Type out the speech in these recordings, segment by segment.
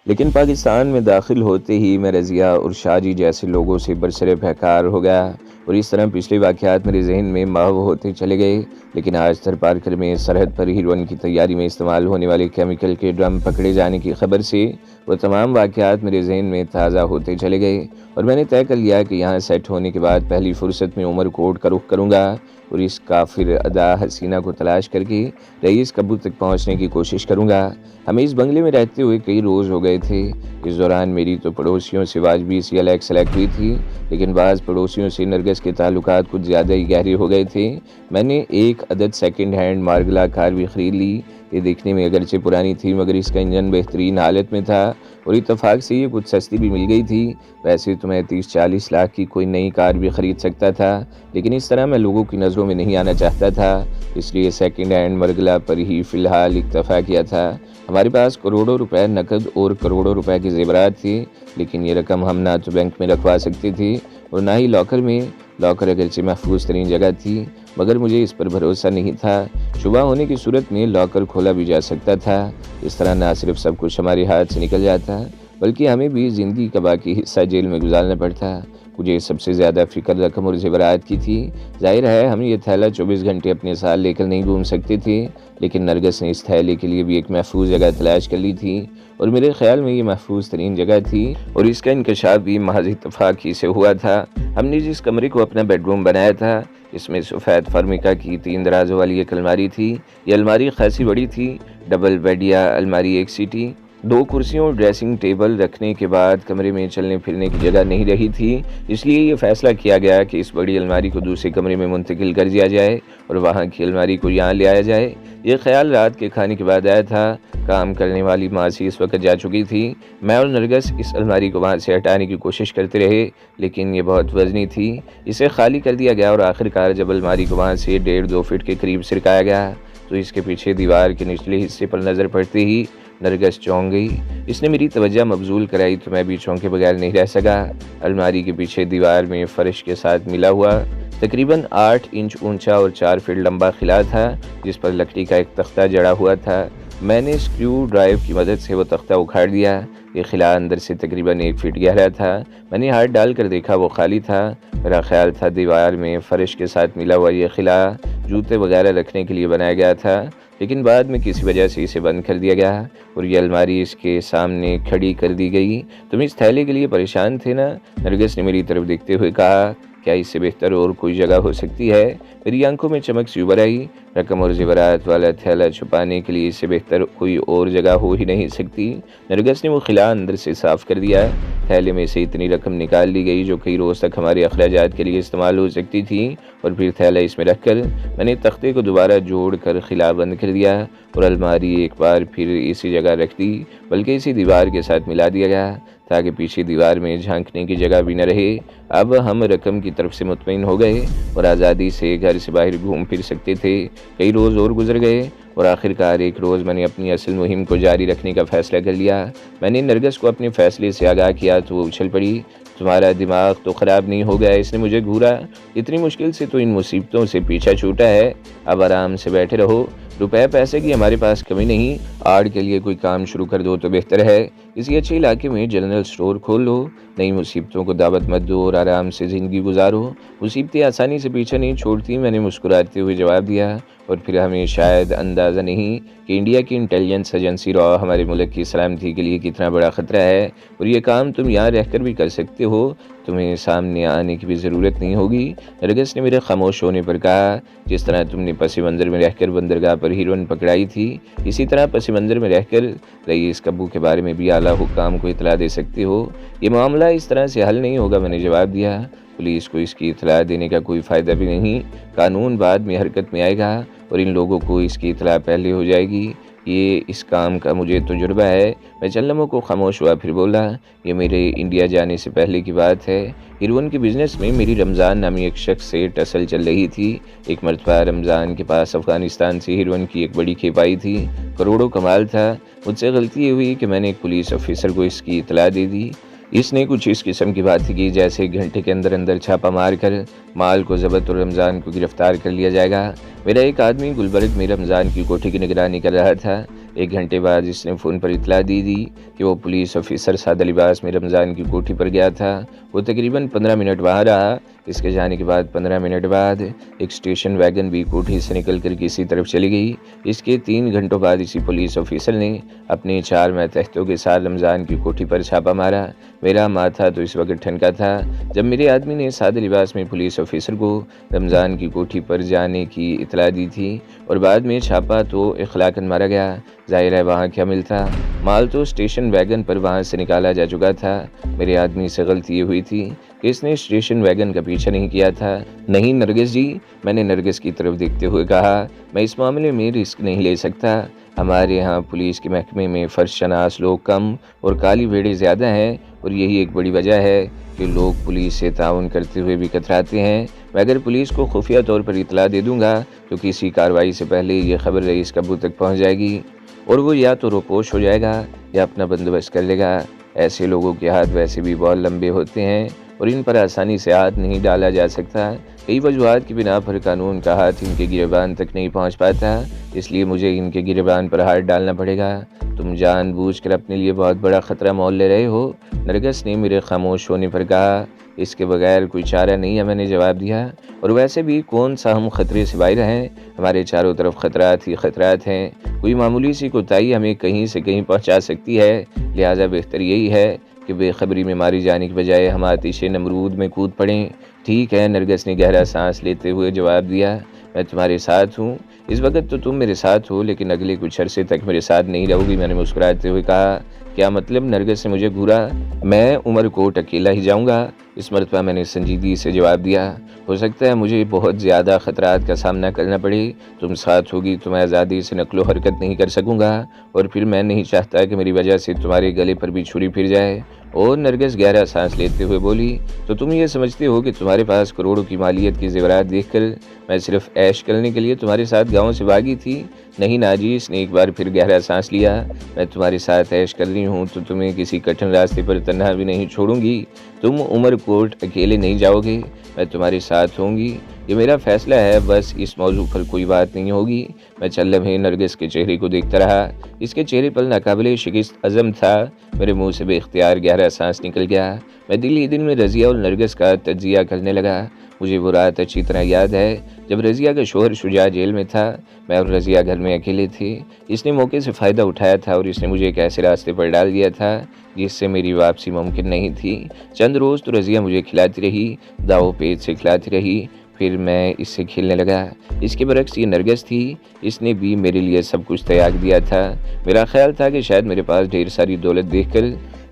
لیکن پاکستان میں داخل ہوتے ہی میں رضیہ اور شاہ جی جیسے لوگوں سے برسر بہکار ہو گیا، اور اس طرح پچھلے واقعات میرے ذہن میں محو ہوتے چلے گئے۔ لیکن آج تھر پارکر میں سرحد پر ہیروئن کی تیاری میں استعمال ہونے والے کیمیکل کے ڈرم پکڑے جانے کی خبر سے وہ تمام واقعات میرے ذہن میں تازہ ہوتے چلے گئے، اور میں نے طے کر لیا کہ یہاں سیٹ ہونے کے بعد پہلی فرصت میں عمر کوٹ کا رخ کروں گا اور اس کافر ادا حسینہ کو تلاش کر کے رئیس کبو تک پہنچنے کی کوشش کروں گا۔ ہمیں اس بنگلے میں رہتے ہوئے کئی روز ہو گئے تھے۔ اس دوران میری تو پڑوسیوں سے واجبی سی الیک سلیک ہوئی تھی، لیکن بعض پڑوسیوں سے نرگس کے تعلقات کچھ زیادہ ہی گہرے ہو گئے تھے۔ میں نے ایک عدد سیکنڈ ہینڈ مارگلا کار بھی خرید لی۔ یہ دیکھنے میں اگرچہ پرانی تھی مگر اس کا انجن بہترین حالت میں تھا، اور اتفاق سے یہ کچھ سستی بھی مل گئی تھی۔ ویسے تو میں 30-40 لاکھ کی کوئی نئی کار بھی خرید سکتا تھا، لیکن اس طرح میں لوگوں کی نظروں میں نہیں آنا چاہتا تھا، اس لیے سیکنڈ ہینڈ مرگلا پر ہی فی الحال اکتفا کیا تھا۔ ہمارے پاس کروڑوں روپے نقد اور کروڑوں روپے کے زیورات تھے، لیکن یہ رقم ہم نہ تو بینک میں رکھوا سکتے تھے اور نہ ہی لاکر میں۔ لاکر اگرچہ محفوظ ترین جگہ تھی مگر مجھے اس پر بھروسہ نہیں تھا۔ شبہ ہونے کی صورت میں لاکر کھولا بھی جا سکتا تھا۔ اس طرح نہ صرف سب کچھ ہمارے ہاتھ سے نکل جاتا بلکہ ہمیں بھی زندگی کا باقی حصہ جیل میں گزارنا پڑتا۔ مجھے سب سے زیادہ فکر رقم اور زیورات کی تھی۔ ظاہر ہے ہم یہ تھیلا 24 گھنٹے اپنے ساتھ لے کر نہیں گھوم سکتے تھے، لیکن نرگس نے اس تھیلے کے لیے بھی ایک محفوظ جگہ تلاش کر لی تھی، اور میرے خیال میں یہ محفوظ ترین جگہ تھی، اور اس کا انکشاف بھی محض اتفاق ہی سے ہوا تھا۔ ہم نے جس کمرے کو اپنا بیڈ روم بنایا تھا اس میں سفید فرمیکا کی 3 درازوں والی ایک الماری تھی۔ یہ الماری خاصی بڑی تھی، ڈبل بیڈ یا الماری ایک سیٹی، 2 کرسیوں اور ڈریسنگ ٹیبل رکھنے کے بعد کمرے میں چلنے پھرنے کی جگہ نہیں رہی تھی، اس لیے یہ فیصلہ کیا گیا کہ اس بڑی الماری کو دوسرے کمرے میں منتقل کر دیا جائے اور وہاں کی الماری کو یہاں لے آیا جائے۔ یہ خیال رات کے کھانے کے بعد آیا تھا۔ کام کرنے والی ماسی اس وقت جا چکی تھی۔ میں اور نرگس اس الماری کو وہاں سے ہٹانے کی کوشش کرتے رہے، لیکن یہ بہت وزنی تھی۔ اسے خالی کر دیا گیا اور آخرکار جب الماری کو وہاں سے 1.5-2 فٹ کے قریب سرکایا گیا تو اس کے پیچھے دیوار کے نچلے حصے پر نظر پڑتے ہی نرگس چونک گئی۔ اس نے میری توجہ مبذول کرائی تو میں بھی چونکے بغیر نہیں رہ سکا۔ الماری کے پیچھے دیوار میں فرش کے ساتھ ملا ہوا تقریباً 8 انچ اونچا اور 4 فٹ لمبا خلا تھا، جس پر لکڑی کا ایک تختہ جڑا ہوا تھا۔ میں نے اسکریو ڈرائیو کی مدد سے وہ تختہ اکھاڑ دیا۔ یہ خلا اندر سے تقریباً 1 فٹ گہرا تھا۔ میں نے ہاتھ ڈال کر دیکھا، وہ خالی تھا۔ میرا خیال تھا دیوار میں فرش کے ساتھ ملا ہوا یہ خلا جوتے وغیرہ رکھنے کے لیے بنایا گیا تھا، لیکن بعد میں کسی وجہ سے اسے بند کر دیا گیا اور یہ الماری اس کے سامنے کھڑی کر دی گئی۔ تم اس تھیلے کے لیے پریشان تھے نا؟ نرگس نے میری طرف دیکھتے ہوئے کہا۔ کیا اس سے بہتر اور کوئی جگہ ہو سکتی ہے؟ میری آنکھوں میں چمک سی ابھر آئی۔ رقم اور زیورات والا تھیلا چھپانے کے لیے اس سے بہتر کوئی اور جگہ ہو ہی نہیں سکتی۔ نرگس نے وہ خلا اندر سے صاف کر دیا۔ تھیلے میں سے اتنی رقم نکال لی گئی جو کئی روز تک ہمارے اخراجات کے لیے استعمال ہو سکتی تھی، اور پھر تھیلا اس میں رکھ کر میں نے تختے کو دوبارہ جوڑ کر خلا بند کر دیا اور الماری ایک بار پھر اسی جگہ رکھ دی، بلکہ اسی دیوار کے ساتھ ملا دیا گیا تاکہ پیچھے دیوار میں جھانکنے کی جگہ بھی نہ رہے۔ اب ہم رقم کی طرف سے مطمئن ہو گئے اور آزادی سے گھر سے باہر گھوم پھر سکتے تھے۔ کئی روز اور گزر گئے اور آخرکار ایک روز میں نے اپنی اصل مہم کو جاری رکھنے کا فیصلہ کر لیا۔ میں نے نرگس کو اپنے فیصلے سے آگاہ کیا تو وہ اچھل پڑی۔ تمہارا دماغ تو خراب نہیں ہو گیا؟ اس نے مجھے گھورا۔ اتنی مشکل سے تو ان مصیبتوں سے پیچھا چھوٹا ہے، اب آرام سے بیٹھے رہو۔ روپے پیسے کی ہمارے پاس کمی نہیں، آڑ کے لیے کوئی کام شروع کر دو تو بہتر ہے۔ کسی اچھے علاقے میں جنرل سٹور کھول لو، نئی مصیبتوں کو دعوت مت دو اور آرام سے زندگی گزارو۔ مصیبتیں آسانی سے پیچھا نہیں چھوڑتی، میں نے مسکراتے ہوئے جواب دیا، اور پھر ہمیں شاید اندازہ نہیں کہ انڈیا کی انٹیلیجنس ایجنسی را ہمارے ملک کی سلامتی کے لیے کتنا بڑا خطرہ ہے، اور یہ کام تم یہاں رہ کر بھی کر سکتے ہو، تمہیں سامنے آنے کی بھی ضرورت نہیں ہوگی۔ نرگس نے میرے خاموش ہونے پر کہا، جس طرح تم نے پس منظر میں رہ کر بندرگاہ پر ہیروئن پکڑائی تھی، اسی طرح پس منظر میں رہ کر رئیس کبو کے بارے میں بھی اعلیٰ حکام کو اطلاع دے سکتے ہو۔ یہ معاملہ اس طرح سے حل نہیں ہوگا، میں نے جواب دیا۔ پولیس کو اس کی اطلاع دینے کا کوئی فائدہ بھی نہیں، قانون بعد میں حرکت میں آئے گا اور ان لوگوں کو اس کی اطلاع پہلے ہو جائے گی۔ یہ اس کام کا مجھے تجربہ ہے۔ میں چند لمحوں کو خاموش ہوا، پھر بولا، یہ میرے انڈیا جانے سے پہلے کی بات ہے۔ ہیروئن کے بزنس میں میری رمضان نامی ایک شخص سے ٹسل چل رہی تھی۔ ایک مرتبہ رمضان کے پاس افغانستان سے ہیروئن کی ایک بڑی کھیپ آئی تھی، کروڑوں کمال تھا۔ مجھ سے غلطی یہ ہوئی کہ میں نے ایک پولیس آفیسر کو اس کی اطلاع دے دی۔ اس نے کچھ اس قسم کی بات کی جیسے 1 گھنٹے کے اندر اندر چھاپا مار کر مال کو ضبط اور رمضان کو گرفتار کر لیا جائے گا۔ میرا ایک آدمی گلبرگ میں رمضان کی کوٹھی کی نگرانی کر رہا تھا۔ 1 گھنٹے بعد اس نے فون پر اطلاع دی کہ وہ پولیس آفیسر سادہ لباس میں رمضان کی کوٹھی پر گیا تھا۔ وہ تقریباً 15 منٹ وہاں رہا۔ اس کے جانے کے بعد 15 منٹ بعد ایک اسٹیشن ویگن بھی کوٹھی سے نکل کر کسی طرف چلی گئی۔ اس کے 3 گھنٹوں بعد اسی پولیس آفیسر نے اپنے 4 ماتحتوں کے ساتھ رمضان کی کوٹھی پر چھاپا مارا۔ میرا ماتھا تو اس وقت ٹھنکا تھا جب میرے آدمی نے سادہ لباس میں پولیس آفیسر کو رمضان کی کوٹھی پر جانے کی اطلاع دی تھی اور بعد میں چھاپا تو اخلاقاً مارا گیا۔ ظاہر ہے وہاں کیا ملتا، مال تو اسٹیشن ویگن پر وہاں سے نکالا جا چکا تھا۔ میرے آدمی سے غلطی یہ ہوئی تھی کہ اس نے اسٹیشن ویگن کا پیچھا نہیں کیا تھا۔ نہیں نرگس جی، میں نے نرگس کی طرف دیکھتے ہوئے کہا، میں اس معاملے میں رسک نہیں لے سکتا۔ ہمارے ہاں پولیس کے محکمے میں فرض شناس لوگ کم اور کالی بھیڑیں زیادہ ہیں، اور یہی ایک بڑی وجہ ہے کہ لوگ پولیس سے تعاون کرتے ہوئے بھی کتراتے ہیں۔ میں اگر پولیس کو خفیہ طور پر اطلاع دے دوں گا تو کسی کارروائی سے پہلے یہ خبر رئیس قابو تک پہنچ جائے گی اور وہ یا تو روپوش ہو جائے گا یا اپنا بندوبست کر لے گا۔ ایسے لوگوں کے ہاتھ ویسے بھی بہت لمبے ہوتے ہیں اور ان پر آسانی سے ہاتھ نہیں ڈالا جا سکتا۔ کئی وجوہات کی بنا پر قانون کا ہاتھ ان کے گریبان تک نہیں پہنچ پاتا، اس لیے مجھے ان کے گریبان پر ہاتھ ڈالنا پڑے گا۔ تم جان بوجھ کر اپنے لیے بہت بڑا خطرہ مول لے رہے ہو، نرگس نے میرے خاموش ہونے پر کہا۔ اس کے بغیر کوئی چارہ نہیں ہے، میں نے جواب دیا، اور ویسے بھی کون سا ہم خطرے سے باہر ہیں، ہمارے چاروں طرف خطرات ہی خطرات ہیں۔ کوئی معمولی سی کوتاہی ہمیں کہیں سے کہیں پہنچا سکتی ہے، لہٰذا بہتر یہی ہے کہ بے خبری میں ماری جانے کے بجائے ہم آتش نمرود میں کود پڑیں۔ ٹھیک ہے، نرگس نے گہرا سانس لیتے ہوئے جواب دیا، میں تمہارے ساتھ ہوں۔ اس وقت تو تم میرے ساتھ ہو، لیکن اگلے کچھ عرصے تک میرے ساتھ نہیں رہو گی، میں نے مسکراتے ہوئے کہا۔ کیا مطلب؟ نرگس نے مجھے گھورا۔ میں عمر کوٹ اکیلا ہی جاؤں گا، اس مرتبہ میں نے سنجیدگی سے جواب دیا۔ ہو سکتا ہے مجھے بہت زیادہ خطرات کا سامنا کرنا پڑے، تم ساتھ ہوگی تو میں آزادی سے نقل و حرکت نہیں کر سکوں گا، اور پھر میں نہیں چاہتا کہ میری وجہ سے تمہارے گلے پر بھی چھری پھر جائے۔ اور نرگس گہرا سانس لیتے ہوئے بولی، تو تم یہ سمجھتے ہو کہ تمہارے پاس کروڑوں کی مالیت کی زیورات دیکھ کر میں صرف عیش کرنے کے لیے تمہارے ساتھ گاؤں سے بھاگی تھی؟ نہیں ناجی، اس نے ایک بار پھر گہرا سانس لیا۔ میں تمہارے ساتھ عیش کر رہی ہوں تو تمہیں کسی کٹھن راستے پر تنہا بھی نہیں چھوڑوں گی۔ تم عمر کوٹ اکیلے نہیں جاؤ گے، میں تمہارے ساتھ ہوں گی، یہ میرا فیصلہ ہے، بس اس موضوع پر کوئی بات نہیں ہوگی۔ میں چند لمحے نرگس کے چہرے کو دیکھتا رہا، اس کے چہرے پر ناقابل شکست عزم تھا۔ میرے منہ سے بے اختیار گہرا سانس نکل گیا۔ میں دل ہی دل میں رضیہ اور نرگس کا تجزیہ کرنے لگا۔ مجھے وہ رات اچھی طرح یاد ہے جب رضیہ کا شوہر شجاع جیل میں تھا، میں اور رضیہ گھر میں اکیلے تھے۔ اس نے موقع سے فائدہ اٹھایا تھا اور اس نے مجھے ایک ایسے راستے پر ڈال دیا تھا جس سے میری واپسی ممکن نہیں تھی۔ چند روز تو رضیہ مجھے کھلاتی رہی، داؤ پیچ سے کھلاتی رہی، پھر میں اس سے کھیلنے لگا۔ اس کے برعکس یہ نرگس تھی، اس نے بھی میرے لیے سب کچھ تیاگ دیا تھا۔ میرا خیال تھا کہ شاید میرے پاس ڈھیر ساری دولت دیکھ کر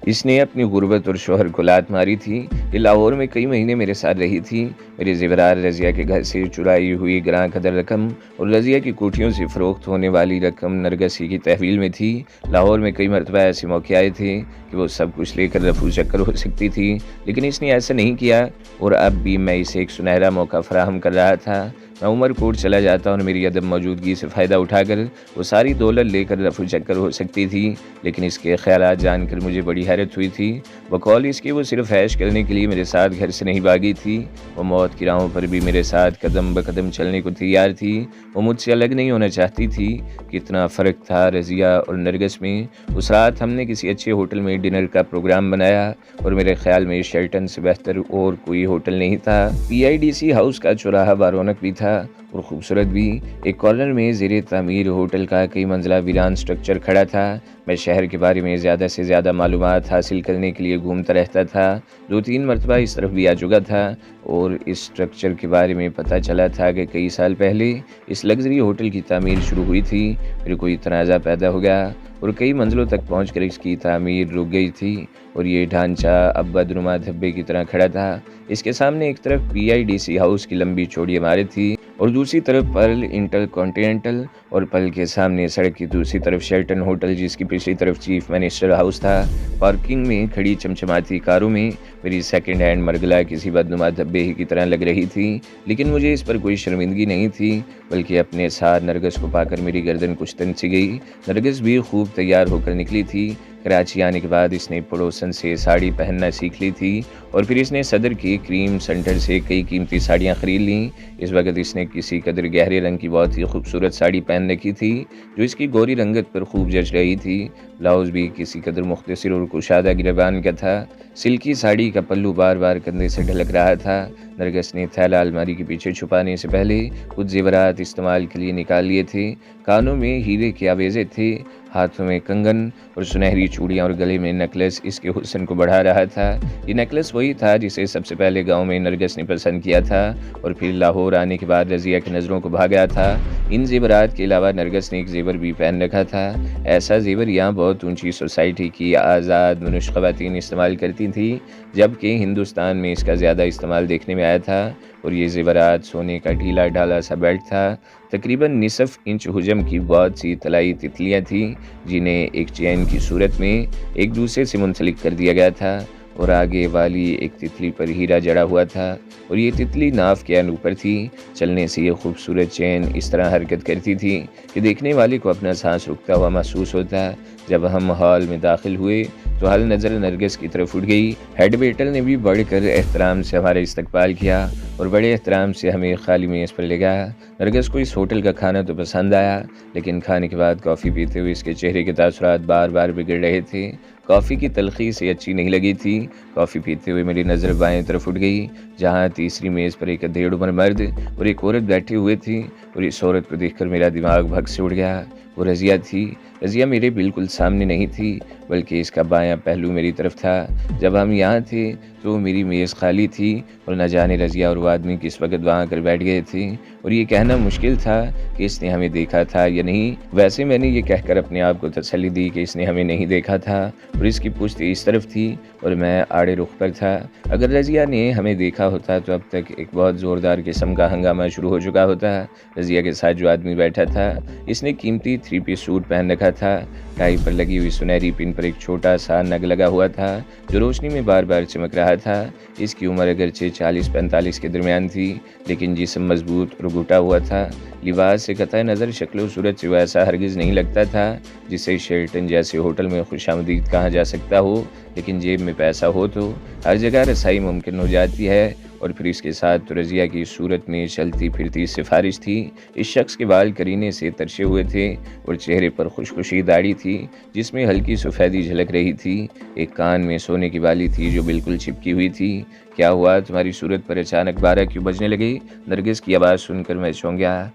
اس نے اپنی غربت اور شوہر کو لات ماری تھی۔ یہ لاہور میں کئی مہینے میرے ساتھ رہی تھی۔ میرے زیورات، رضیہ کے گھر سے چرائی ہوئی گراں قدر رقم اور رضیہ کی کوٹھیوں سے فروخت ہونے والی رقم نرگس ہی کی تحویل میں تھی۔ لاہور میں کئی مرتبہ ایسے موقع آئے تھے کہ وہ سب کچھ لے کر رفو چکر ہو سکتی تھی، لیکن اس نے ایسا نہیں کیا، اور اب بھی میں اسے ایک سنہرا موقع فراہم کر رہا تھا۔ میں عمر کوٹ چلا جاتا اور میری عدم موجودگی سے فائدہ اٹھا کر وہ ساری دولت لے کر رفو چکر ہو سکتی تھی، لیکن اس کے خیالات جان کر مجھے بڑی حیرت ہوئی تھی۔ بقول اس کی وہ صرف عیش کرنے کے لیے میرے ساتھ گھر سے نہیں بھاگی تھی، وہ موت کی راہوں پر بھی میرے ساتھ قدم بقدم چلنے کو تیار تھی۔ وہ مجھ سے الگ نہیں ہونا چاہتی تھی۔ کتنا فرق تھا رضیہ اور نرگس میں۔ اس رات ہم نے کسی اچھے ہوٹل میں ڈنر کا پروگرام بنایا اور میرے خیال میں شیرٹن سے بہتر اور کوئی ہوٹل نہیں تھا۔ PIDC ہاؤس کا چوراہا بارونق بھی تھا اور خوبصورت بھی۔ ایک کارنر میں زیر تعمیر ہوٹل کا کئی منزلہ ویران سٹرکچر کھڑا تھا۔ میں شہر کے بارے میں زیادہ سے زیادہ معلومات حاصل کرنے کے لیے گھومتا رہتا تھا۔ 2-3 مرتبہ اس طرف بھی آ چکا تھا اور اس سٹرکچر کے بارے میں پتہ چلا تھا کہ کئی سال پہلے اس لگژری ہوٹل کی تعمیر شروع ہوئی تھی۔ پھر کوئی تنازع پیدا ہو گیا اور کئی منزلوں تک پہنچ کر اس کی تعمیر رک گئی تھی اور یہ ڈھانچہ اب بدنما دھبے کی طرح کھڑا تھا۔ اس کے سامنے ایک طرف PIDC ہاؤس کی لمبی چوڑی عمارت تھی اور دوسری طرف پرل انٹر کانٹیننٹل، اور پل کے سامنے سڑک کی دوسری طرف شیرٹن ہوٹل جس کی پچھلی طرف چیف منسٹر ہاؤس تھا۔ پارکنگ میں کھڑی چمچماتی کاروں میں میری سیکنڈ ہینڈ مرگلا کسی بدنما دھبے ہی کی طرح لگ رہی تھی، لیکن مجھے اس پر کوئی شرمندگی نہیں تھی، بلکہ اپنے ساتھ نرگس کو پا کر میری گردن کچھ تن سی گئی۔ نرگس بھی خوب تیار ہو کر نکلی تھی۔ کراچی آنے کے بعد اس نے پڑوسن سے ساڑی پہننا سیکھ لی تھی اور پھر اس نے صدر کے کریم سینٹر سے کئی قیمتی ساڑیاں خرید لیں۔ اس وقت اس نے کسی قدر گہرے رنگ کی بہت ہی خوبصورت ساڑی پہن پہن رکھی تھی جو اس کی گوری رنگت پر خوب جچ رہی تھی۔ بلاؤز بھی کسی قدر مختصر اور کشادہ گریبان کا تھا۔ سلکی ساڑی کا پلو بار بار کندھے سے ڈھلک رہا تھا۔ نرگس نے تھیلا الماری کے پیچھے چھپانے سے پہلے کچھ زیورات استعمال کے لیے نکال لیے تھے۔ کانوں میں ہیرے کے آویزے تھے، ہاتھوں میں کنگن اور سنہری چوڑیاں اور گلے میں نیکلس اس کے حسن کو بڑھا رہا تھا۔ یہ نیکلس وہی تھا جسے سب سے پہلے گاؤں میں نرگس نے پسند کیا تھا اور پھر لاہور آنے کے بعد رضیہ کی نظروں کو بھا گیا تھا۔ ان زیورات کے علاوہ نرگس نے ایک زیور بھی پہن رکھا تھا۔ ایسا زیور یہاں بہت اونچی سوسائٹی کی آزاد منوش خواتین استعمال کرتی تھیں، جبکہ ہندوستان میں اس کا زیادہ استعمال دیکھنے میں آیا تھا۔ اور یہ زیورات سونے کا ڈھیلا ڈھالا سا بیلٹ تھا، تقریباً نصف انچ حجم کی بہت سی طلائی تتلیاں تھیں جنہیں ایک چین کی صورت میں ایک دوسرے سے منسلک کر دیا گیا تھا، اور آگے والی ایک تتلی پر ہیرا جڑا ہوا تھا اور یہ تتلی ناف کے اوپر تھی۔ چلنے سے یہ خوبصورت چین اس طرح حرکت کرتی تھی کہ دیکھنے والے کو اپنا سانس رکتا ہوا محسوس ہوتا۔ جب ہم ہال میں داخل ہوئے تو حل نظر نرگس کی طرف اٹھ گئی۔ ہیڈ ویٹر نے بھی بڑھ کر احترام سے ہمارا استقبال کیا اور بڑے احترام سے ہمیں خالی میز پر لے گیا۔ نرگس کو اس ہوٹل کا کھانا تو پسند آیا، لیکن کھانے کے بعد کافی پیتے ہوئے اس کے چہرے کے تاثرات بار بار بگڑ رہے تھے۔ کافی کی تلخی سے اچھی نہیں لگی تھی۔ کافی پیتے ہوئے میری نظر بائیں طرف اٹھ گئی، جہاں تیسری میز پر ایک ادھیڑ عمر مرد اور ایک عورت بیٹھے ہوئے تھی، اور اس عورت کو دیکھ کر میرا دماغ بھگ سے اڑ گیا۔ وہ رضیہ تھی۔ رضیہ میرے بالکل سامنے نہیں تھی، بلکہ اس کا بایاں پہلو میری طرف تھا۔ جب ہم یہاں تھے تو میری میز خالی تھی اور نہ جانے رضیہ اور وہ آدمی کس وقت وہاں کر بیٹھ گئے تھے، اور یہ کہنا مشکل تھا کہ اس نے ہمیں دیکھا تھا یا نہیں۔ ویسے میں نے یہ کہہ کر اپنے آپ کو تسلی دی کہ اس نے ہمیں نہیں دیکھا تھا، اور اس کی پشت اس طرف تھی اور میں آڑے رخ پر تھا۔ اگر رضیہ نے ہمیں دیکھا ہوتا تو اب تک ایک بہت زوردار قسم کا ہنگامہ شروع ہو چکا ہوتا۔ رضیہ کے ساتھ جو آدمی بیٹھا تھا اس نے قیمتی 3 پیس سوٹ پہن رکھا تھا۔ ٹائی پر لگی ہوئی سنہری پن پر ایک چھوٹا سا نگ لگا ہوا تھا جو روشنی میں بار بار چمک رہا تھا۔ اس کی عمر اگرچہ 40-45 کے درمیان تھی، لیکن جسم مضبوط اور گھٹا ہوا تھا۔ لباس سے قطع نظر شکل و صورت سے ویسا ہرگز نہیں لگتا تھا جسے شیرٹن جیسے ہوٹل میں خوش آمدید کہا جا سکتا ہو، لیکن جیب میں پیسہ ہو تو ہر جگہ رسائی ممکن ہو جاتی ہے۔ اور پھر اس کے ساتھ تو رضیہ کی صورت میں چلتی پھرتی سفارش تھی۔ اس شخص کے بال کرینے سے ترشے ہوئے تھے اور چہرے پر خوشخوشی داڑھی تھی جس میں ہلکی سفیدی جھلک رہی تھی۔ ایک کان میں سونے کی بالی تھی جو بالکل چپکی ہوئی تھی۔ کیا ہوا؟ تمہاری صورت پر اچانک 12 کیوں بجنے لگی؟ نرگس کی آواز سن کر میں چونک گیا۔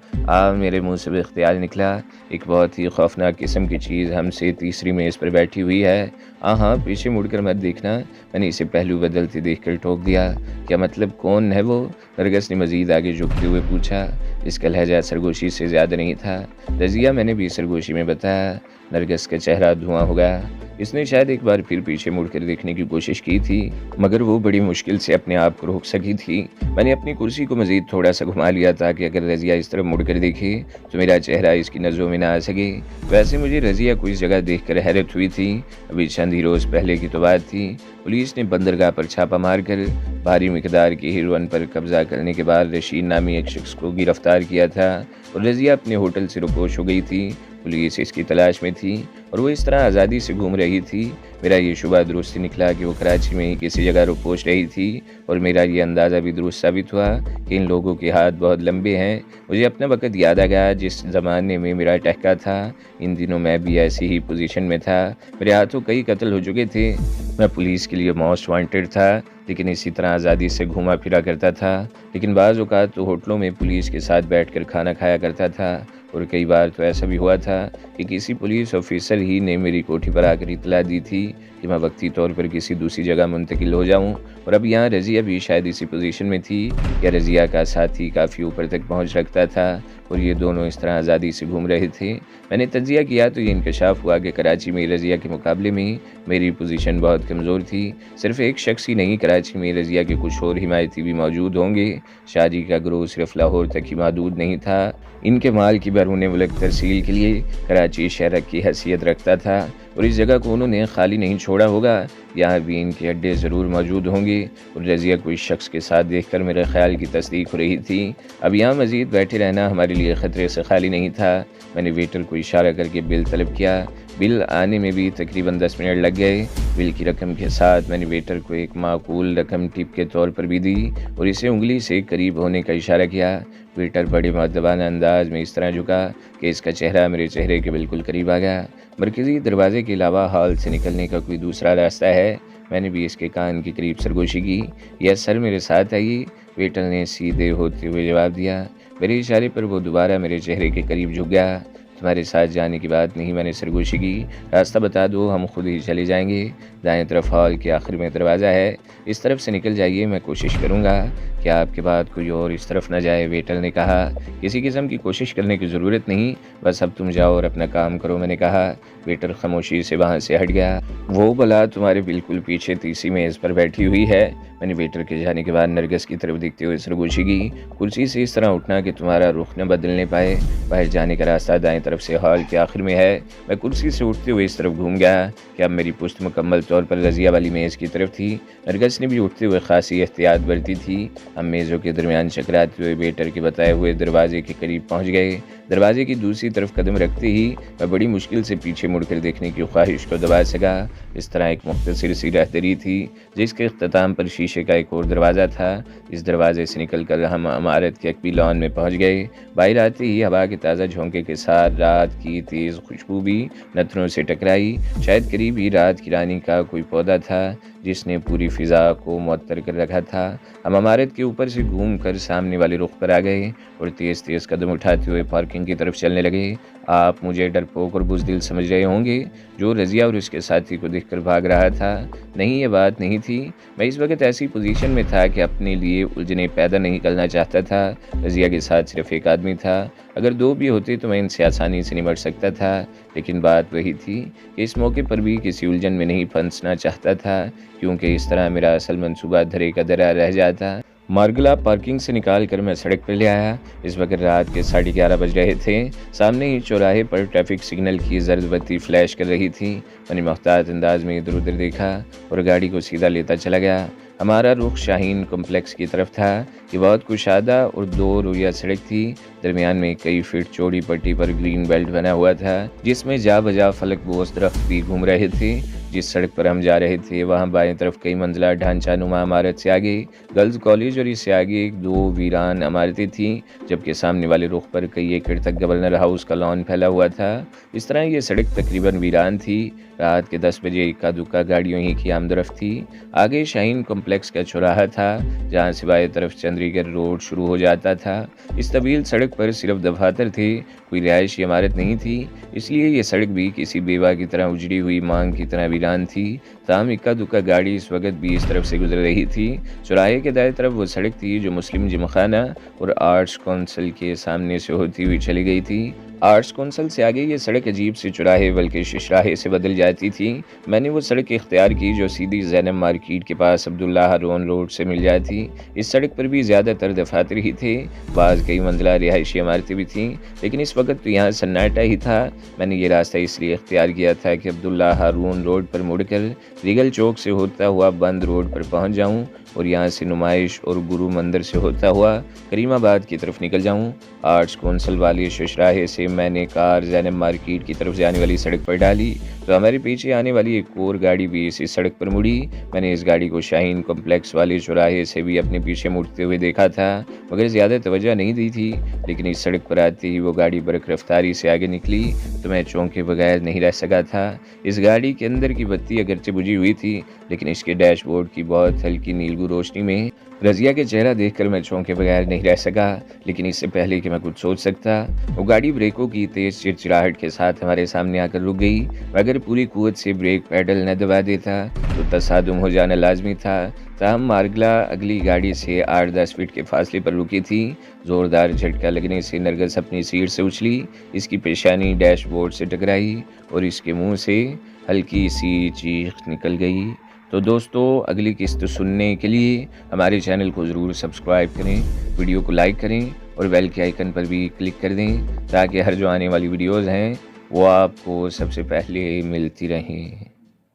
میرے منہ سے اختیار نکلا، ایک بہت ہی خوفناک قسم کی چیز ہم سے تیسری میز پر بیٹھی ہوئی ہے۔ ہاں پیچھے مڑ کر مت دیکھنا، میں نے اسے پہلو بدلتے دیکھ کر ٹوک دیا۔ کیا مطلب؟ کون ہے وہ؟ نرگس نے مزید آگے جھکتے ہوئے پوچھا۔ اس کا لہجہ سرگوشی سے زیادہ نہیں تھا۔ رضیہ، میں نے بھی سرگوشی میں بتایا۔ نرگس کا چہرہ دھواں ہو گیا۔ اس نے شاید ایک بار پھر پیچھے مڑ کر دیکھنے کی کوشش کی تھی، مگر وہ بڑی مشکل سے اپنے آپ کو روک سکی تھی۔ میں نے اپنی کرسی کو مزید تھوڑا سا گھما لیا تاکہ اگر رضیہ اس طرف مڑ کر دیکھے تو میرا چہرہ اس کی نظروں میں نہ آ سکے۔ ویسے مجھے رضیہ کو اس جگہ دیکھ کر حیرت ہوئی تھی۔ ابھی چند ہی روز پہلے کی تو بات تھی، پولیس نے بندرگاہ پر چھاپہ مار کر بھاری مقدار کی ہیروئن پر قبضہ کرنے کے بعد رشید نامی ایک شخص کو گرفتار کیا تھا، اور رضیہ اپنے ہوٹل سے روپوش ہو گئی تھی۔ پولیس اس کی تلاش میں تھی اور وہ اس طرح آزادی سے گھوم رہی تھی۔ میرا یہ شبہ درست نکلا کہ وہ کراچی میں ہی کسی جگہ روپوش رہی تھی، اور میرا یہ اندازہ بھی درست ثابت ہوا کہ ان لوگوں کے ہاتھ بہت لمبے ہیں۔ مجھے اپنا وقت یاد آ گیا جس زمانے میں میرا ٹہکا تھا۔ ان دنوں میں بھی ایسی ہی پوزیشن میں تھا۔ میرے ہاتھوں کئی قتل ہو چکے تھے۔ میں پولیس کے لیے موسٹ وانٹڈ تھا، لیکن اسی طرح آزادی سے گھوما پھرا کرتا تھا۔ لیکن بعض اوقات تو ہوٹلوں میں پولیس کے ساتھ بیٹھ کر کھانا کھایا کرتا تھا، اور کئی بار تو ایسا بھی ہوا تھا کہ کسی پولیس آفیسر ہی نے میری کوٹھی پر آ کر اطلاع دی تھی کہ میں وقتی طور پر کسی دوسری جگہ منتقل ہو جاؤں۔ اور اب یہاں رضیہ بھی شاید اسی پوزیشن میں تھی کہ رضیہ کا ساتھی کافی اوپر تک پہنچ رکھتا تھا اور یہ دونوں اس طرح آزادی سے گھوم رہے تھے۔ میں نے تجزیہ کیا تو یہ انکشاف ہوا کہ کراچی میں رضیہ کے مقابلے میں میری پوزیشن بہت کمزور تھی۔ صرف ایک شخص ہی نہیں، کراچی میں رضیہ کے کچھ اور حمایتی بھی موجود ہوں گے۔ شاہ جی کا گروہ صرف لاہور تک ہی محدود نہیں تھا، ان کے مال کی بیرون ملک ترسیل کے لیے کراچی شہر کی حیثیت رکھتا تھا، اور اس جگہ کو انہوں نے خالی نہیں چھوڑا ہوگا۔ یہاں بھی ان کے اڈے ضرور موجود ہوں گے، اور رضیہ کو اس شخص کے ساتھ دیکھ کر میرے خیال کی تصدیق ہو رہی تھی۔ اب یہاں مزید بیٹھے رہنا ہمارے لیے خطرے سے خالی نہیں تھا۔ میں نے ویٹر کو اشارہ کر کے بل طلب کیا۔ بل آنے میں بھی تقریباً 10 منٹ لگ گئے۔ بل کی رقم کے ساتھ میں نے ویٹر کو ایک معقول رقم ٹپ کے طور پر بھی دی اور اسے انگلی سے قریب ہونے کا اشارہ کیا۔ ویٹر بڑے مؤدبانہ انداز میں اس طرح جھکا کہ اس کا چہرہ میرے چہرے کے بالکل قریب آ گیا۔ مرکزی دروازے کے علاوہ ہال سے نکلنے کا کوئی دوسرا راستہ ہے؟ میں نے بھی اس کے کان کے قریب سرگوشی کی۔ یس سر، میرے ساتھ آئیے، ویٹر نے سیدھے ہوتے ہوئے جواب دیا۔ میرے اشارے پر وہ دوبارہ میرے چہرے کے قریب جھک گیا۔ تمہارے ساتھ جانے کی بات نہیں، میں نے سرگوشی کی۔ راستہ بتا دو، ہم خود ہی چلے جائیں گے۔ دائیں طرف ہال کے آخر میں دروازہ ہے، اس طرف سے نکل جائیے، میں کوشش کروں گا کہ آپ کے بعد کوئی اور اس طرف نہ جائے۔ ویٹر نے کہا، کسی قسم کی کوشش کرنے کی ضرورت نہیں، بس اب تم جاؤ اور اپنا کام کرو، میں نے کہا۔ ویٹر خاموشی سے وہاں سے ہٹ گیا۔ وہ بلا تمہارے بالکل پیچھے تیسری میز پر بیٹھی ہوئی ہے۔ میں نے ویٹر کے جانے کے بعد نرگس کی طرف دیکھتے ہوئے سرگوشی کی۔ کرسی سے اس طرح اٹھنا کہ تمہارا رخ نہ بدلنے پائے۔ باہر جانے کا راستہ دائیں طرف سے ہال کے آخر میں ہے۔ میں کرسی سے اٹھتے ہوئے اس طرف گھوم گیا کہ اب میری پشت مکمل طور پر رضیہ والی میز کی طرف تھی۔ نرگس نے بھی اٹھتے ہوئے خاصی احتیاط برتی تھی۔ ہم میزوں کے درمیان چکراتے ہوئے ویٹر کے بتائے ہوئے دروازے کے قریب پہنچ گئے۔ دروازے کی دوسری طرف قدم رکھتے ہی میں بڑی مشکل سے پیچھے مڑ کر دیکھنے کی خواہش کو دبا سکا۔ اس طرح ایک مختصر سی رہدری تھی جس کے اختتام پر شیشے کا ایک اور دروازہ تھا۔ اس دروازے سے نکل کر ہم عمارت کے ایک لان میں پہنچ گئے۔ باہر آتے ہی ہوا کے تازہ جھونکے کے ساتھ رات کی تیز خوشبو بھی نتنوں سے ٹکرائی۔ شاید قریب ہی رات کی رانی کا کوئی پودا تھا جس نے پوری فضا کو معطر کر رکھا تھا۔ ہم عمارت کے اوپر سے گھوم کر سامنے والے رخ پر آ گئے اور تیز تیز قدم اٹھاتے ہوئے پارکنگ کی طرف چلنے لگے۔ آپ مجھے ڈرپوک اور بزدل سمجھ رہے ہوں گے جو رضیہ اور اس کے ساتھی کو دیکھ کر بھاگ رہا تھا۔ نہیں، یہ بات نہیں تھی۔ میں اس وقت ایسی پوزیشن میں تھا کہ اپنے لیے الجھنیں پیدا نہیں کرنا چاہتا تھا۔ رضیہ کے ساتھ صرف ایک آدمی تھا، اگر دو بھی ہوتے تو میں ان سے آسانی سے نمٹ سکتا تھا، لیکن بات وہی تھی کہ اس موقع پر بھی کسی الجھن میں نہیں پھنسنا چاہتا تھا، کیونکہ اس طرح میرا اصل منصوبہ دھرے کا دھرا رہ جاتا۔ مارگلا پارکنگ سے نکال کر میں سڑک پر لے آیا۔ اس وقت رات کے 11:30 بج رہے تھے۔ سامنے ہی چوراہے پر ٹریفک سگنل کی زرد بتی فلیش کر رہی تھی۔ میں نے محتاط انداز میں ادھر ادھر دیکھا اور گاڑی کو سیدھا لیتا چلا گیا۔ ہمارا رخ شاہین کمپلیکس کی طرف تھا۔ یہ بہت کشادہ اور دو رویہ سڑک تھی۔ درمیان میں کئی فٹ چوڑی پٹی پر گرین بیلٹ بنا ہوا تھا جس میں جا بجا فلک بوس درخت بھی گھوم رہے تھے۔ جس سڑک پر ہم جا رہے تھے وہاں بائیں طرف کئی منزلہ ڈھانچہ نما عمارت سے آگے گرلز کالج اور اس سے آگے ایک دو ویران عمارتیں تھیں، جبکہ سامنے والے رخ پر کئی ایکڑ تک گورنر ہاؤس کا لان پھیلا ہوا تھا۔ اس طرح یہ سڑک تقریباً ویران تھی۔ رات کے 10 بجے اکا دکا گاڑیوں ہی کی آمد رفت تھی۔ آگے شاہین کمپلیکس کا چوراہا تھا جہاں سے بائیں طرف چندری گڑھ روڈ شروع ہو جاتا تھا۔ اس طویل سڑک پر صرف دفاتر تھے، کوئی رہائشی عمارت نہیں تھی، اس لیے یہ سڑک بھی کسی بیوہ کی طرح اجڑی ہوئی مانگ کی طرح ویران تھی۔ تاہم اکا دکا گاڑی اس وقت بھی اس طرف سے گزر رہی تھی۔ چوراہے کے دائیں طرف وہ سڑک تھی جو مسلم جم خانہ اور آرٹس کونسل کے سامنے سے ہوتی ہوئی چلی گئی تھی۔ آرٹس کونسل سے آگے یہ سڑک عجیب سے چوراہے بلکہ ششراہے سے بدل جاتی تھی۔ میں نے وہ سڑک اختیار کی جو سیدھی زینب مارکیٹ کے پاس عبداللہ ہارون روڈ سے مل جاتی۔ اس سڑک پر بھی زیادہ تر دفاتر ہی تھے، بعض کئی منزلہ رہائشی عمارتیں بھی تھیں، لیکن اس وقت تو یہاں سناٹا ہی تھا۔ میں نے یہ راستہ اس لیے اختیار کیا تھا کہ عبداللہ ہارون روڈ پر مڑ کر ریگل چوک سے ہوتا ہوا بند روڈ پر پہنچ جاؤں اور یہاں سے نمائش اور گرو مندر سے ہوتا ہوا کریم آباد کی طرف نکل جاؤں۔ آرٹس کونسل والے ششراہے سے میں نے کار زینب مارکیٹ کی طرف جانے والی سڑک پر ڈالی تو ہمارے پیچھے آنے والی ایک اور گاڑی بھی اسی سڑک پر مڑی۔ میں نے اس گاڑی کو شاہین کمپلیکس والے چوراہے سے بھی اپنے پیچھے مڑتے ہوئے دیکھا تھا، مگر زیادہ توجہ نہیں دی تھی، لیکن اس سڑک پر آتے ہی وہ گاڑی برق رفتاری سے آگے نکلی تو میں چونکے بغیر نہیں رہ سکا تھا۔ اس گاڑی کے اندر کی بتی اگرچہ بجھی ہوئی تھی، لیکن اس کے ڈیش بورڈ کی بہت ہلکی نیلگو روشنی میں رضیہ کے چہرہ دیکھ کر میں چونکے بغیر نہیں رہ سکا۔ لیکن اس سے پہلے کہ میں کچھ سوچ سکتا، وہ گاڑی بریکوں کی تیز چرچراہٹ کے ساتھ ہمارے سامنے آ کر رک گئی۔ اگر پوری قوت سے بریک پیڈل نہ دبا دیتا تو تصادم ہو جانا لازمی تھا۔ تاہم مارگلا اگلی گاڑی سے 8-10 فٹ کے فاصلے پر رکی تھی۔ زوردار جھٹکا لگنے سے نرگس اپنی سیٹ سے اچھلی، اس کی پیشانی ڈیش بورڈ سے ٹکرائی اور اس کے منہ سے ہلکی سی چیخ نکل گئی۔ تو دوستو، اگلی قسط سننے کے لیے ہمارے چینل کو ضرور سبسکرائب کریں، ویڈیو کو لائک کریں اور بیل کے آئیکن پر بھی کلک کر دیں تاکہ ہر جو آنے والی ویڈیوز ہیں وہ آپ کو سب سے پہلے ملتی رہیں۔